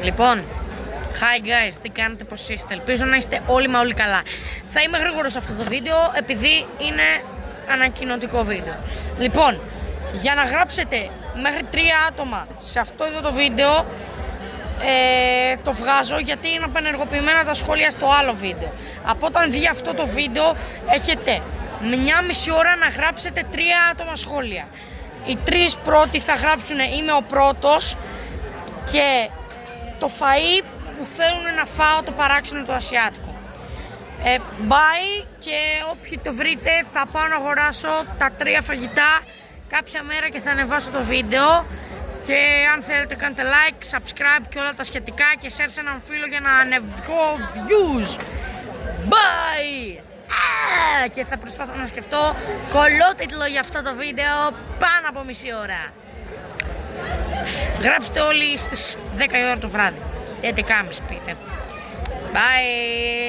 Λοιπόν, hi guys, τι κάνετε, πως είστε? Ελπίζω να είστε όλοι μα όλοι καλά. Θα είμαι γρήγορος σε αυτό το βίντεο επειδή είναι ανακοινωτικό βίντεο. Λοιπόν, για να γράψετε μέχρι 3 άτομα σε αυτό εδώ το βίντεο, το βγάζω γιατί είναι απενεργοποιημένα τα σχόλια στο άλλο βίντεο. Από όταν βγει αυτό το βίντεο έχετε 1,5 ώρα να γράψετε 3 άτομα σχόλια. Οι 3 πρώτοι θα γράψουν είμαι ο πρώτος και το φαΐ που θέλουν να φάω το παράξενο το ασιάτικο. Bye, και όποιοι το βρείτε θα πάω να αγοράσω τα 3 φαγητά κάποια μέρα και θα ανεβάσω το βίντεο. Και αν θέλετε κάντε like, subscribe και όλα τα σχετικά και share σε έναν φίλο για να ανεβώ views. Bye! Και θα προσπαθώ να σκεφτώ κολότιτλο για αυτό το βίντεο πάνω από μισή ώρα. Γράψτε όλοι στις 10 η ώρα το βράδυ. 11.30 πείτε. Bye!